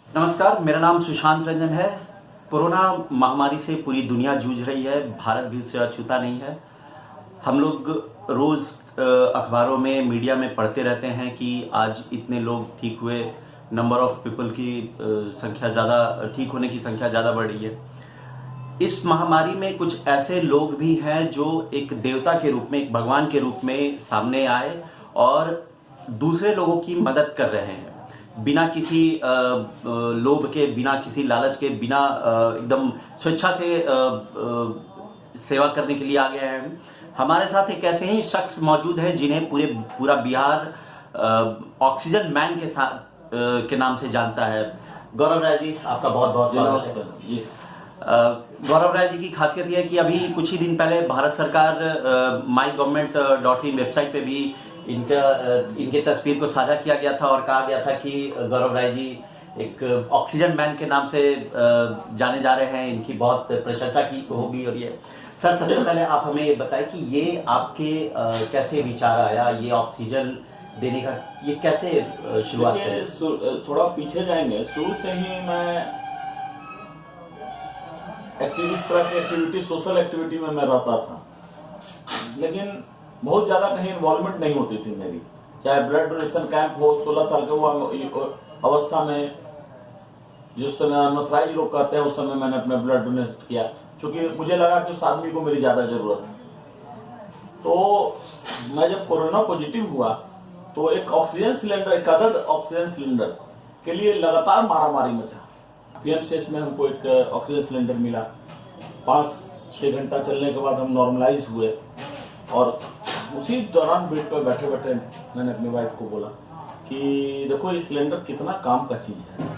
नमस्कार, मेरा नाम सुशांत रंजन है। कोरोना महामारी से पूरी दुनिया जूझ रही है, भारत भी उससे अछूता नहीं है। हम लोग रोज़ अखबारों में, मीडिया में पढ़ते रहते हैं कि आज इतने लोग ठीक हुए, नंबर ऑफ़ पीपल की संख्या ज़्यादा, ठीक होने की संख्या ज़्यादा बढ़ रही है। इस महामारी में कुछ ऐसे लोग भी हैं जो एक देवता के रूप में, एक भगवान के रूप में सामने आए और दूसरे लोगों की मदद कर रहे हैं। बिना किसी लोभ के, बिना किसी लालच के, बिना एकदम स्वेच्छा से सेवा करने के लिए आ गए हैं। हमारे साथ एक ऐसे ही शख्स मौजूद हैं जिन्हें पूरा बिहार ऑक्सीजन मैन के साथ के नाम से जानता है। गौरव राय जी, आपका बहुत बहुत स्वागत है। गौरव राय जी की खासियत यह है कि अभी कुछ ही दिन पहले भारत सरकार mygovernment.in वेबसाइट पे भी इनके तस्वीर को साझा किया गया था और कहा गया था कि गौरव राय जी एक ऑक्सीजन मैन के नाम से जाने जा रहे हैं। इनकी बहुत प्रशंसा की होगी। और ये सर, सबसे पहले आप हमें ये बताएं कि ये आपके कैसे विचार आया, ये ऑक्सीजन देने का ये कैसे शुरुआत करें? थोड़ा पीछे जाएंगे। शुरू से ही मैं इस तरह की एक्टिविटी, सोशल एक्टिविटी में मैं रहता था, लेकिन बहुत ज्यादा कहीं इन्वॉल्वमेंट नहीं होती थी मेरी। चाहे ब्लड डोनेशन कैंप हो, 16 साल के हुआ अवस्था में, जिस समय मसराइज लोग कहते हैं, उस समय मैंने अपना ब्लड डोनेट किया, क्योंकि मुझे लगा कि उस आदमी को मेरी ज्यादा जरूरत है। तो मैं जब कोरोना पॉजिटिव हुआ तो एक ऑक्सीजन सिलेंडर, एक अदद ऑक्सीजन सिलेंडर के लिए लगातार मारामारी मचा। पीएमसीएच में हमको एक ऑक्सीजन सिलेंडर मिला। 5-6 घंटा चलने के बाद हम नॉर्मलाइज हुए और उसी दौरान बेड पर बैठे बैठे मैंने अपनी वाइफ को बोला कि देखो, ये सिलेंडर कितना काम का चीज है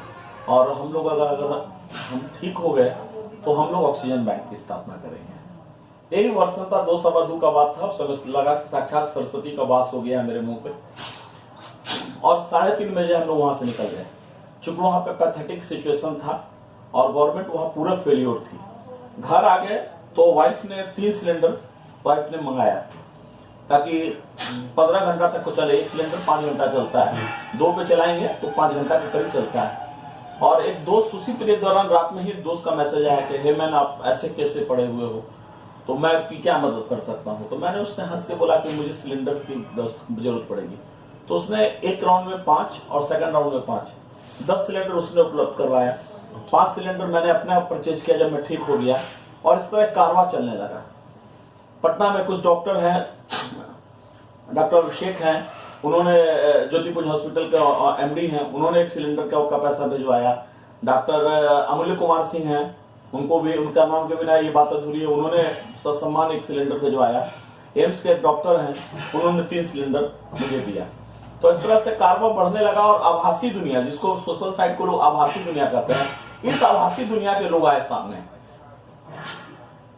और हम लोग अगर हम ठीक हो गए तो हम लोग ऑक्सीजन बैंक की स्थापना करेंगे। यही वर्षन था, 2-2.25 का बात था। सब लगा कि साक्षात सरस्वती का वास हो गया मेरे मुंह पे। और 3:30 बजे हम लोग वहां से निकल गए, चूंकि वहां पे पैथेटिक सिचुएशन था और गवर्नमेंट वहां पूरा फेलियर थी। घर आ गए तो वाइफ ने 3 सिलेंडर वाइफ ने मंगाया ताकि 15 घंटा तक को चले। एक सिलेंडर 5 घंटा चलता है, 2 पे चलाएंगे तो 5 घंटा के करीब चलता है। और एक दोस्त, उसी पीरियड दौरान रात में ही दोस्त का मैसेज आया कि हे मैन, आप ऐसे कैसे पड़े हुए हो, तो मैं आपकी क्या मदद कर सकता हूँ? तो मैंने उससे हंस के बोला कि मुझे सिलेंडर की जरूरत पड़ेगी। तो उसने एक राउंड में 5 और सेकंड राउंड में 5, 10 सिलेंडर उसने उपलब्ध करवाया। 5 सिलेंडर मैंने अपने आप परचेज किया जब मैं ठीक हो गया। और इस तरह कारवां चलने लगा। पटना में कुछ डॉक्टर हैं, डॉक्टर अभिषेक हैं, उन्होंने ज्योतिपुंज हॉस्पिटल के एमडी हैं, उन्होंने एक सिलेंडर का पैसा भिजवाया। डॉक्टर अमूल्य कुमार सिंह हैं, उनको भी, उनका नाम के बिना ये बात अधूरी है, उन्होंने ससम्मान एक सिलेंडर भिजवाया। एम्स के डॉक्टर हैं, उन्होंने 3 सिलेंडर मुझे दिया। तो इस तरह से कारवां बढ़ने लगा और आभासी दुनिया, जिसको सोशल साइट को लोग आभासी दुनिया कहते हैं, इस आभासी दुनिया के लोग आए सामने।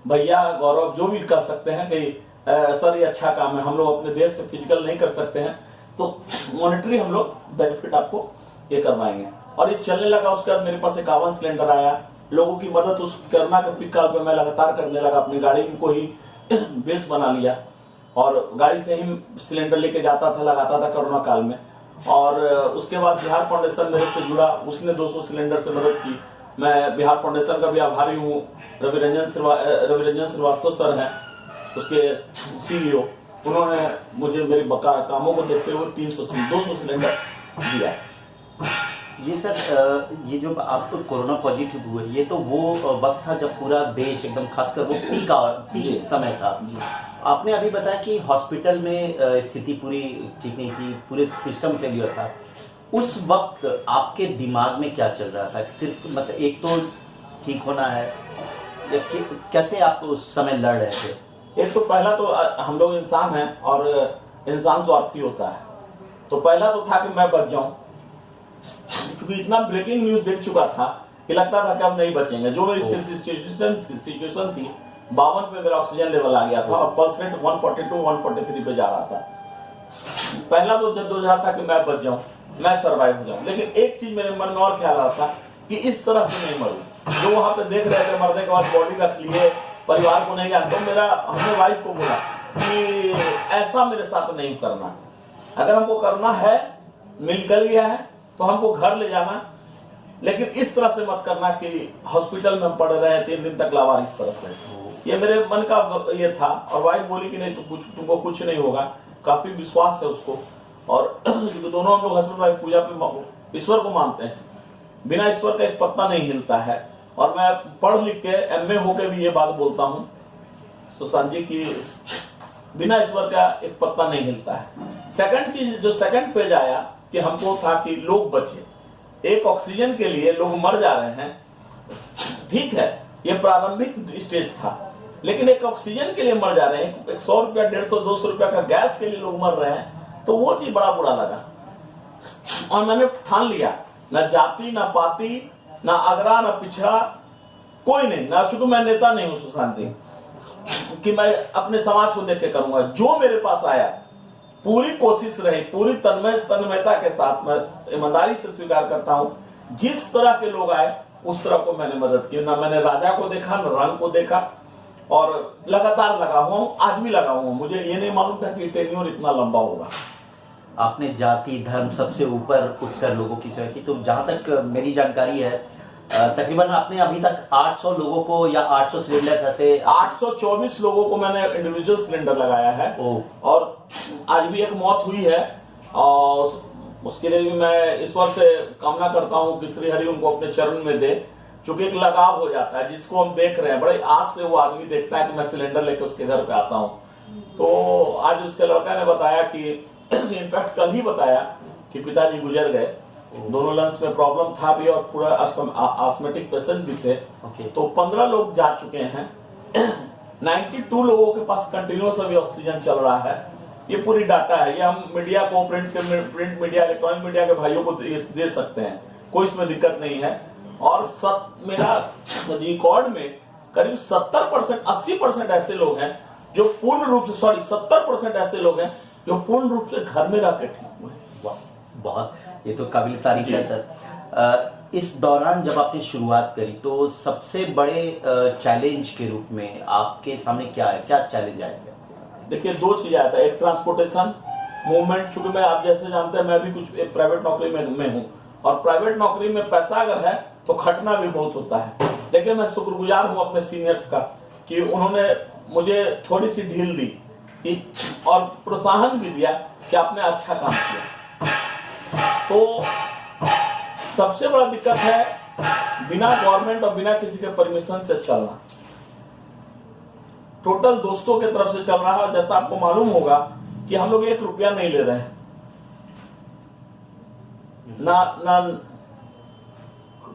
भैया, गौरव, जो भी कर सकते हैं कि सर ये अच्छा काम है, हम लोग अपने देश से फिजिकल नहीं कर सकते हैं तो मॉनेटरी हम लोग बेनिफिट आपको ये करवाएंगे। और ये चलने लगा। उसके बाद मेरे पास 51 सिलेंडर आया। लोगों की मदद उस कोरोना के पीक काल पे मैं लगातार करने लगा। अपनी गाड़ी को ही बेस बना लिया और गाड़ी से ही सिलेंडर लेके जाता था, लगाता था कोरोना काल में। और उसके बाद बिहार फाउंडेशन मेरे से जुड़ा, उसने 200 सिलेंडर से मदद की। मैं बिहार फाउंडेशन का भी आभारी हूँ। रविरंजन श्रीवास्तव सर हैं, उसके सीईओ, उन्होंने मुझे मेरे कामों को देखते हुए 200 सिलेंडर दिया। ये सर, ये जो आप तो कोरोना पॉजिटिव हुए, ये तो वो वक्त था जब पूरा देश एकदम, खासकर वो पीक समय था। आपने अभी बताया कि हॉस्पिटल में स्थिति पूरी ठीक नहीं थी, पूरे सिस्टम फेलियर था। उस वक्त आपके दिमाग में क्या चल रहा था? सिर्फ मतलब एक तो ठीक होना है, या कैसे आप उस समय लड़ रहे थे? एक तो पहला तो हम लोग इंसान हैं और इंसान स्वार्थी होता है। तो पहला तो था कि मैं बच जाऊं, क्योंकि इतना ब्रेकिंग न्यूज देख चुका था कि लगता था कि अब नहीं बचेंगे। जो मेरी सिचुएशन थी, 52 पे मेरा ऑक्सीजन लेवल आ गया था और पल्स रेट 142-143 पे जा रहा था। पहला तो जद्दोजहद था कि मैं बच जाऊं, मैं सर्वाइव हो जाऊं। लेकिन एक चीज मेरे मन में और ख्याल आता था कि इस तरह से नहीं मरूं। जो वहां पे देख रहे थे मरने के बाद बॉडी रख लिए, परिवार को नहीं गया, तो हमने वाइफ को बोला कि ऐसा मेरे साथ नहीं करना। अगर हमको करना है, मिल कर गया है, तो हमको घर ले जाना लेकिन इस तरह से मत करना कि हॉस्पिटल में हम पड़ रहे हैं 3 दिन तक लावारिस तरह से। ये मेरे मन का ये था। और वाइफ बोली कि नहीं तुमको कुछ नहीं होगा, काफी विश्वास है उसको। और दोनों हम लोग हस्बैंड वाइफ पूजा पे ईश्वर को मानते हैं, बिना ईश्वर का एक पत्ता नहीं हिलता है। और मैं पढ़ लिख के MA होके भी ये बात बोलता हूँ सुशांत जी की बिना ईश्वर का एक पत्ता नहीं हिलता है। सेकंड चीज, जो सेकंड फेज आया कि हमको था कि लोग बचे, एक ऑक्सीजन के लिए लोग मर जा रहे हैं, ठीक है ये प्रारंभिक स्टेज था, लेकिन एक ऑक्सीजन के लिए मर जा रहे हैं, 100 रुपया 150 200 रुपया का गैस के लिए लोग मर रहे हैं, तो वो चीज बड़ा बुरा लगा। और मैंने ठान लिया, ना जाति ना पाति ना अगरा ना पिछड़ा कोई नहीं, ना चूंकि मैं नेता नहीं हूं सुशांत जी कि मैं अपने समाज को देख के करूंगा। जो मेरे पास आया पूरी कोशिश रही, पूरी तन्मयता के साथ मैं ईमानदारी से स्वीकार करता हूं, जिस तरह के लोग आए उस तरह को मैंने मदद की। ना मैंने राजा को देखा ना रंग को देखा, और लगातार लगा हुआ हूं, आज भी लगा हुआ हूं। मुझे ये नहीं मालूम था कि टेन्योर इतना लंबा होगा। आपने जाति धर्म सबसे ऊपर उठकर लोगों की सेवा की। तो जहां तक मेरी जानकारी है तकरीबन आपने अभी तक 800 लोगों को या 800 सिलेंडर ऐसे 824 लोगों को मैंने इंडिविजुअल सिलेंडर लगाया है। और आज भी एक मौत हुई है, और उसके लिए भी मैं ईश्वर से कामना करता हूं कि श्री हरि उनको अपने चरण में दे। चूंकि एक लगाव हो जाता है, जिसको हम देख रहे हैं बड़े आज से वो आदमी देखता है कि मैं सिलेंडर लेके उसके घर पे आता हूं। तो आज उसके लड़का ने बताया कि इनफैक्ट कल ही बताया कि पिताजी गुजर गए, दोनों लंग्स में प्रॉब्लम था भी और पूरा आस्थमेटिक पेशेंट भी थे। तो 15 लोग जा चुके हैं, 92 लोगों के पास कंटिन्यूअस अभी ऑक्सीजन चल रहा है। ये पूरी डाटा है, ये हम मीडिया को प्रिंट मीडिया इलेक्ट्रॉनिक मीडिया के भाइयों को दे सकते हैं, कोई इसमें दिक्कत नहीं है। और मेरा रिकॉर्ड में करीब 70% 80% ऐसे लोग हैं जो पूर्ण रूप से 70% ऐसे लोग हैं जो पूर्ण रूप से घर में रह के ठीक हुए। बहुत, ये तो काबिल तारीफ है सर। इस दौरान जब आपने शुरुआत करी तो सबसे बड़े चैलेंज के रूप में आपके सामने क्या है, क्या चैलेंज आएंगे? देखिए 2 चीजें आता है, एक ट्रांसपोर्टेशन मूवमेंट। चूंकि मैं आप जैसे जानते हैं मैं भी कुछ एक प्राइवेट नौकरी में हूँ, और प्राइवेट नौकरी में पैसा अगर है तो खटना भी बहुत होता है। लेकिन मैं शुक्रगुजार हूँ अपने सीनियर्स का कि उन्होंने मुझे थोड़ी सी ढील दी और प्रोत्साहन भी दिया कि आपने अच्छा काम किया। तो सबसे बड़ा दिक्कत है बिना गवर्नमेंट और बिना किसी के परमिशन से चलना। टोटल दोस्तों के तरफ से चल रहा है। जैसा आपको मालूम होगा कि हम लोग 1 रुपया नहीं ले रहे हैं, ना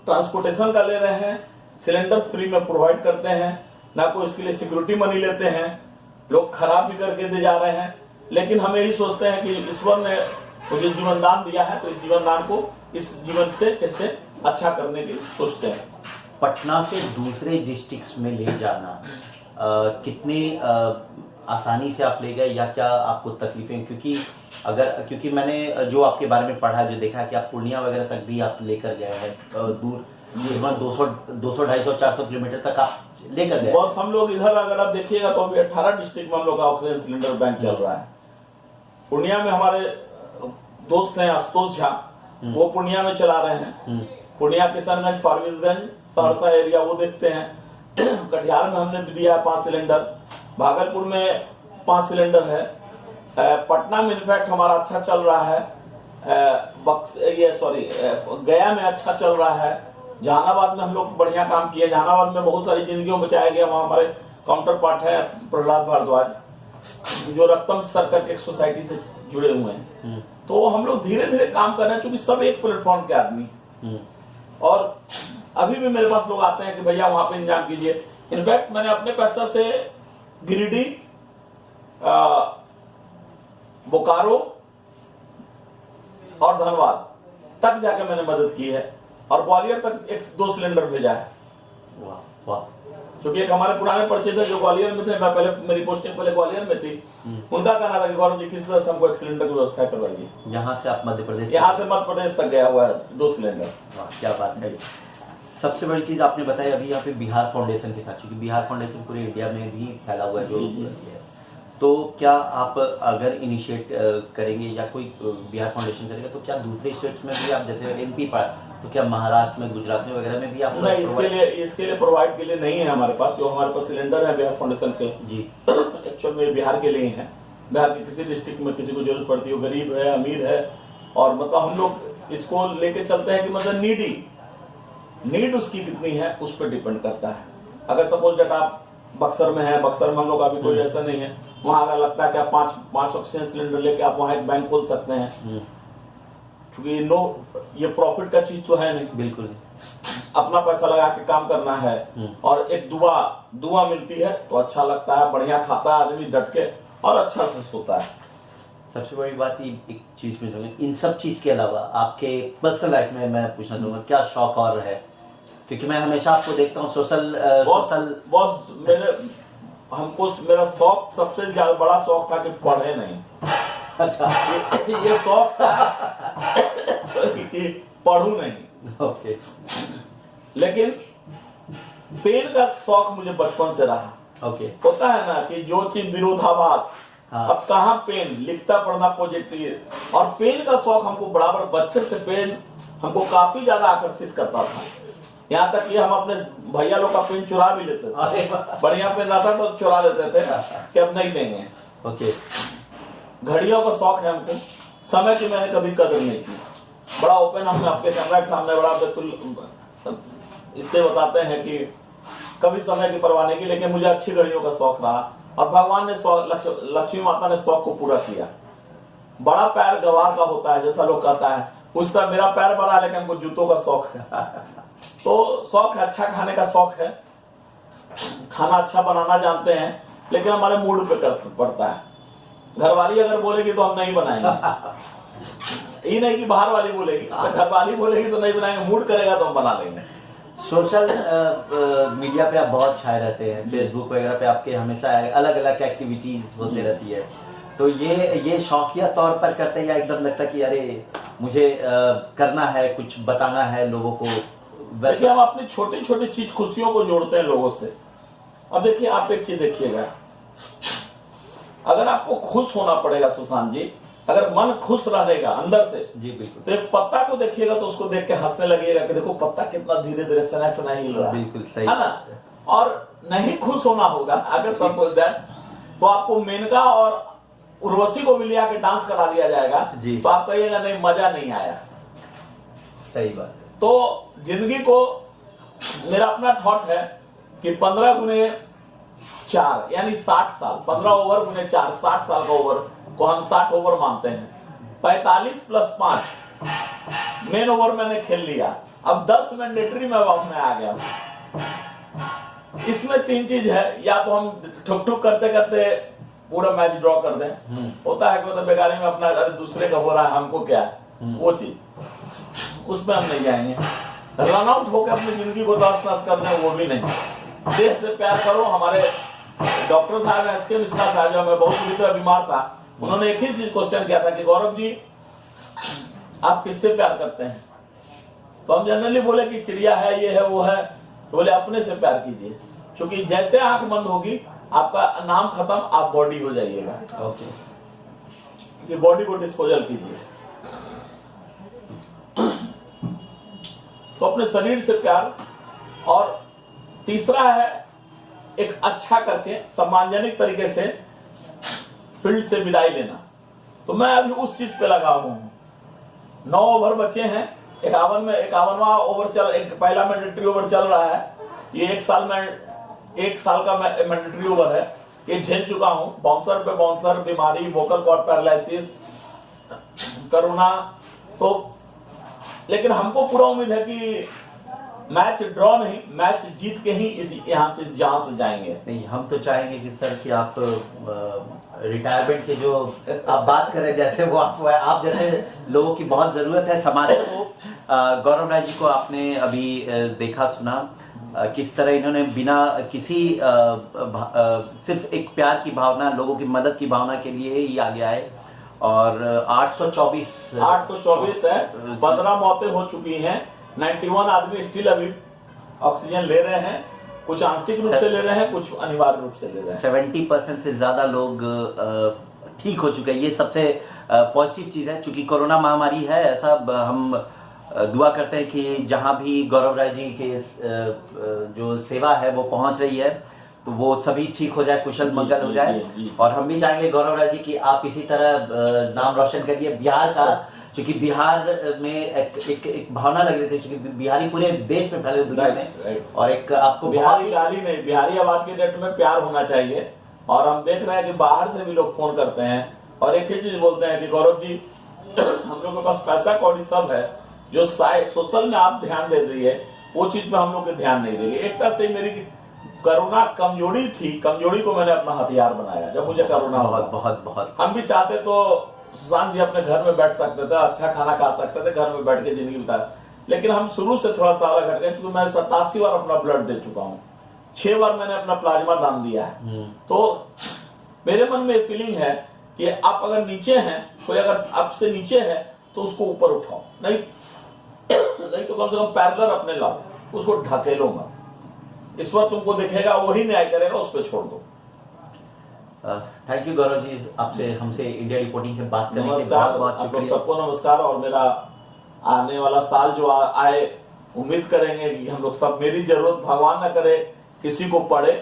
ट्रांसपोर्टेशन का ले रहे हैं, सिलेंडर फ्री में प्रोवाइड करते हैं, ना कोई इसके लिए सिक्योरिटी मनी लेते हैं। लोग खराब भी करके दे जा रहे हैं, लेकिन हम यही सोचते हैं कि ईश्वर ने मुझे जीवन दान दिया है, तो इस जीवन दान को इस जीवन से कैसे अच्छा करने की सोचते हैं। पटना से दूसरे डिस्ट्रिक्ट्स में ले जाना कितने आसानी से आप ले गए, या क्या आपको तकलीफें? क्योंकि मैंने जो आपके बारे में पढ़ा, जो देखा कि आप पूर्णिया वगैरह तक भी आप लेकर गए हैं, दूर ये 200 250 400 किलोमीटर तक आप लेकर गए। बस हम लोग इधर अगर आप देखिएगा तो अभी 18 डिस्ट्रिक्ट में हम लोग का ऑक्सीजन सिलेंडर बैंक चल रहा है। पूर्णिया में हमारे दोस्त हैं आशुतोष झा, वो पूर्णिया में चला रहे हैं। पूर्णिया, किशनगंज, फारबिसगंज, सहरसा एरिया वो देखते हैं। कटिहार में हमने दिया है 5 सिलेंडर, भागलपुर में 5 सिलेंडर है, पटना में इनफैक्ट हमारा अच्छा चल रहा है, गया में अच्छा चल रहा है, जहानाबाद में हम लोग बढ़िया काम किए। जहानाबाद में बहुत सारी जिंदगियों बचाया गया। वहाँ हमारे काउंटर पार्ट है प्रहलाद भारद्वाज, जो रक्तम सर्कल के सोसाइटी से जुड़े हुए हैं। तो हम लोग धीरे धीरे काम कर रहे हैं, क्योंकि सब एक प्लेटफॉर्म के आदमी। और अभी भी मेरे पास लोग आते हैं कि भैया वहां पे इंतजाम कीजिए। इनफैक्ट मैंने अपने पैसा से गिरिडीह, बोकारो और धनबाद तक जाके मैंने मदद की है, और ग्वालियर तक 1-2 सिलेंडर भेजा है। वाह वाह। क्योंकि एक हमारे पुराने परिचित है जो ग्वालियर में थे, मैं पहले मेरी पोस्टिंग पहले ग्वालियर में थी, उनका कहना था कि गौरव जी किस तरह से हमको 1 सिलेंडर की व्यवस्था करवाइए। यहाँ से आप मध्य प्रदेश, यहाँ से मध्य प्रदेश तक गया हुआ है 2 सिलेंडर। वाह क्या बात है। सबसे बड़ी चीज आपने बताई अभी यहाँ पे बिहार फाउंडेशन के साथ, क्योंकि बिहार फाउंडेशन पूरे इंडिया में भी फैला हुआ है जो, तो क्या आप अगर इनिशिएट करेंगे या कोई बिहार फाउंडेशन करेगा तो क्या दूसरे स्टेट्स में भी आप, जैसे MP तो क्या महाराष्ट्र में, गुजरात में वगैरह में भी आप नहीं, इसके लिए प्रोवाइड के लिए नहीं है हमारे पास। जो हमारे पास सिलेंडर है बिहार फाउंडेशन के जी, एक्चुअल में बिहार के लिए हैं। बिहार के किसी डिस्ट्रिक्ट में किसी को जरूरत पड़ती है, गरीब है, अमीर है, और मतलब हम लोग इसको लेके चलते हैं कि मतलब नीड उसकी कितनी है उस पर डिपेंड करता है। अगर सपोज दैट आप बक्सर में है, बक्सर में हम लोग अभी कोई ऐसा नहीं है, वहां अगर लगता है कि आप पांच ऑक्सीजन सिलेंडर लेके आप वहां एक बैंक खोल सकते हैं, क्योंकि ये प्रॉफिट का चीज तो है नहीं, बिल्कुल नहीं, अपना पैसा लगा के काम करना है। और एक दुआ मिलती है तो अच्छा लगता है, बढ़िया खाता है आदमी डट के और अच्छा से सोता है। सबसे बड़ी बात ये एक चीज में जो इन सब चीज के अलावा आपके पर्सनल लाइफ में मैं पूछना चाहूंगा क्या शौक और है, क्योंकि मैं हमेशा आपको देखता हूँ सोशल बॉस मेरा शौक सबसे ज्यादा बड़ा शौक था कि पढ़े नहीं। अच्छा, ये शौक था कि पढ़ूं नहीं। ओके, लेकिन पेन का शौक मुझे बचपन से रहा। ओके, होता है ना कि जो चीज विरोधाभास, हाँ। अब कहाँ पेन, लिखता पढ़ना पॉजिटिव, और पेन का शौक हमको बराबर बच्चे से पेन हमको काफी ज्यादा आकर्षित करता था। यहाँ तक कि हम अपने भैया लोग का पेन चुरा भी लेते थे, बढ़िया पेन रहता तो चुरा लेते थे कि अब नहीं देंगे। ओके, घड़ियों का शौक है हमको, समय की मैंने कभी कदर नहीं की। बड़ा ओपन हम आपके कैमरा के सामने बड़ा बिल्कुल इससे बताते हैं कि कभी समय की परवाह नहीं की, लेकिन मुझे अच्छी घड़ियों का शौक रहा और भगवान ने लक्ष्मी माता ने शौक को पूरा किया। बड़ा पैर गवार का होता है जैसा लोग कहता है, उस तरह मेरा पैर बड़ा है लेकिन हमको जूतों का शौक है। तो शौक है, अच्छा खाने का शौक है, खाना अच्छा बनाना जानते हैं, लेकिन हमारे मूड पे पड़ता है। घरवाली अगर बोलेगी तो हम नहीं बनाएंगे, ये नहीं कि बाहर वाली बोलेगी, घरवाली बोलेगी तो नहीं बनाएंगे, मूड करेगा तो हम बना लेंगे। सोशल मीडिया पे आप बहुत छाए रहते हैं, फेसबुक वगैरह पे आपके हमेशा अलग अलग एक्टिविटीज होती रहती है, तो ये शौकिया तौर पर करते हैं या एकदम लगता है कि अरे मुझे करना है, कुछ बताना है लोगों को? देखिए, हम अपनी छोटी छोटी चीज खुशियों को जोड़ते हैं लोगों से। अब देखिए, आप एक चीज देखिएगा, अगर आपको खुश होना पड़ेगा सुशांत जी, अगर मन खुश रहेगा अंदर से जी बिल्कुल, तो एक पत्ता को देखिएगा तो उसको देख के हंसने लगेगा कि देखो पत्ता कितना धीरे धीरे सना सना हिल रहा है, बिल्कुल सही है ना। और नहीं खुश होना होगा अगर सपोज दैट, तो आपको मेनका और उर्वशी को भी लिया के डांस करा दिया जाएगा जी, तो आप कहिएगा नहीं मजा नहीं आया। सही बात है। तो जिंदगी को, मेरा अपना थॉट है कि 15 गुने 4 यानी 60 साल, 15 ओवर गुने 4 60 साल का ओवर को हम 60 ओवर मानते हैं। 45 प्लस 5 मेन ओवर मैंने खेल लिया, अब 10 मैंडेटरी में आ गया। इसमें 3 चीज है, या तो हम ठुक ठुक करते करते पूरा मैच ड्रॉ कर दें, होता है कि मतलब बेगारी में अपना दूसरे का हो रहा है हमको क्या है, वो चीज उसमें हम नहीं जाएंगे। रन आउट होकर अपनी जिंदगी को तहस नहस कर दें, वो भी नहीं। देह से प्यार करो। हमारे डॉक्टर साहब एसके मिश्रा साहब, जो मैं बहुत बुरी तरह बीमार था, उन्होंने एक ही चीज क्वेश्चन किया था कि गौरव जी आप किससे प्यार करते हैं? तो हम जनरली बोले कि चिड़िया है, ये है, वो है। तो बोले अपने से प्यार कीजिए, क्योंकि जैसे आंख बंद होगी आपका नाम खत्म, आप बॉडी हो जाइएगा। ओके, कि बॉडी को डिस्पोजल कीजिए। तो अपने शरीर से प्यार, और तीसरा है एक अच्छा करके सम्मानजनक तरीके से फील्ड से विदाई लेना। तो मैं अभी उस चीज पे लगा हुआ हूँ। 9 ओवर बचे हैं, 51वां ओवर चल, एक पहला मैंडेटरी ओवर चल रहा है। ये 1 साल का मैंडेटरी ओवर है, ये झेल चुका हूँ। बाउंसर पे बाउंसर, बीमारी, वोकल कॉर्ड पैरालिसिस, कोरोना। तो लेकिन हमको पूरा उम्मीद है कि मैच ड्रॉ नहीं, मैच जीत के ही यहाँ से जहां से जाएंगे। नहीं, हम तो चाहेंगे कि सर कि आप रिटायरमेंट के जो आप बात कर रहे हैं, जैसे वो आप जैसे लोगों की बहुत जरूरत है समाज को। गौरव राय जी को आपने अभी देखा सुना, किस तरह इन्होंने बिना किसी सिर्फ एक प्यार की भावना, लोगों की मदद की भावना के लिए ही आगे आए। और 824 है, 15 मौतें हो चुकी हैं, 91 आदमी स्टिल अभी ऑक्सीजन ले रहे हैं, कुछ आंशिक रूप से ले रहे हैं, कुछ अनिवार्य रूप से ले रहे हैं। 70% से ज्यादा लोग ठीक हो चुके हैं। ये सबसे पॉजिटिव चीज है, चूंकि कोरोना महामारी है, ऐसा हम दुआ करते हैं कि जहाँ भी गौरव राय जी के जो सेवा है वो पहुँच रही है तो वो सभी ठीक हो जाए, कुशल मंगल हो जाए। और हम भी चाहेंगे गौरव राय जी कि आप इसी तरह नाम रोशन करिए बिहार का, क्योंकि बिहार में एक भावना लग रही थी, क्योंकि बिहारी पूरे देश में फैले दुनिया में, और एक आपको बिहारी गाली नहीं, बिहारी आवाज के डेट में प्यार होना चाहिए। और हम देख रहे हैं कि बाहर से भी लोग फोन करते हैं और एक ही चीज बोलते हैं कि गौरव जी हम लोग के पास पैसा कौड़ी सब है, जो सोशल में आप ध्यान दे रही है वो चीज पे हम लोग ध्यान नहीं देंगे। एक तरह से मेरी कोरोना कमजोरी थी, कमजोरी को मैंने अपना हथियार बनाया। जब मुझे कोरोना बहुत हम भी चाहते तो सुशांत जी अपने घर में बैठ सकते थे, अच्छा खाना खा सकते थे, घर में बैठ के जिंदगी बिता, लेकिन हम शुरू से थोड़ा सा अलग हट गए, क्योंकि मैं 87 बार अपना ब्लड दे चुका हूँ, 6 बार मैंने अपना प्लाज्मा दान दिया है। तो मेरे मन में फीलिंग है कि आप अगर नीचे हैं, कोई अगर आपसे नीचे है तो उसको ऊपर उठाओ, नहीं तो कम से कम पैरेलल अपने लाओ, उसको ढकेलो मत। ईश्वर तुमको देखेगा, वही न्याय करेगा, उस पर छोड़ दो। थैंक यू गौरव जी, आपसे हमसे इंडिया रिपोर्टिंग से बात करने के लिए बहुत शुक्रिया। सबको नमस्कार। और मेरा आने वाला साल जो आए, उम्मीद करेंगे कि हम लोग सब, मेरी जरूरत भगवान न करे किसी को पड़े,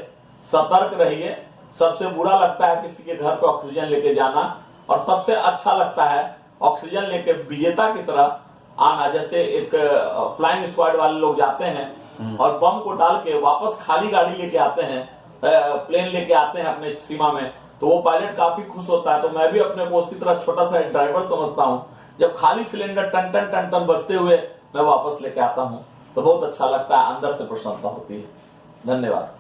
सतर्क रहिए। सबसे बुरा लगता है किसी के घर पे ऑक्सीजन लेके जाना, और सबसे अच्छा लगता है ऑक्सीजन लेके विजेता की तरह आना। जैसे एक फ्लाइंग स्क्वाड वाले लोग जाते हैं और बम को डाल के वापस खाली गाड़ी लेके आते हैं, प्लेन लेके आते हैं अपने सीमा में, तो वो पायलट काफी खुश होता है। तो मैं भी अपने को उसी तरह छोटा सा ड्राइवर समझता हूँ। जब खाली सिलेंडर टन टन टन टन बजते हुए मैं वापस लेके आता हूँ तो बहुत अच्छा लगता है, अंदर से प्रसन्नता होती है। धन्यवाद।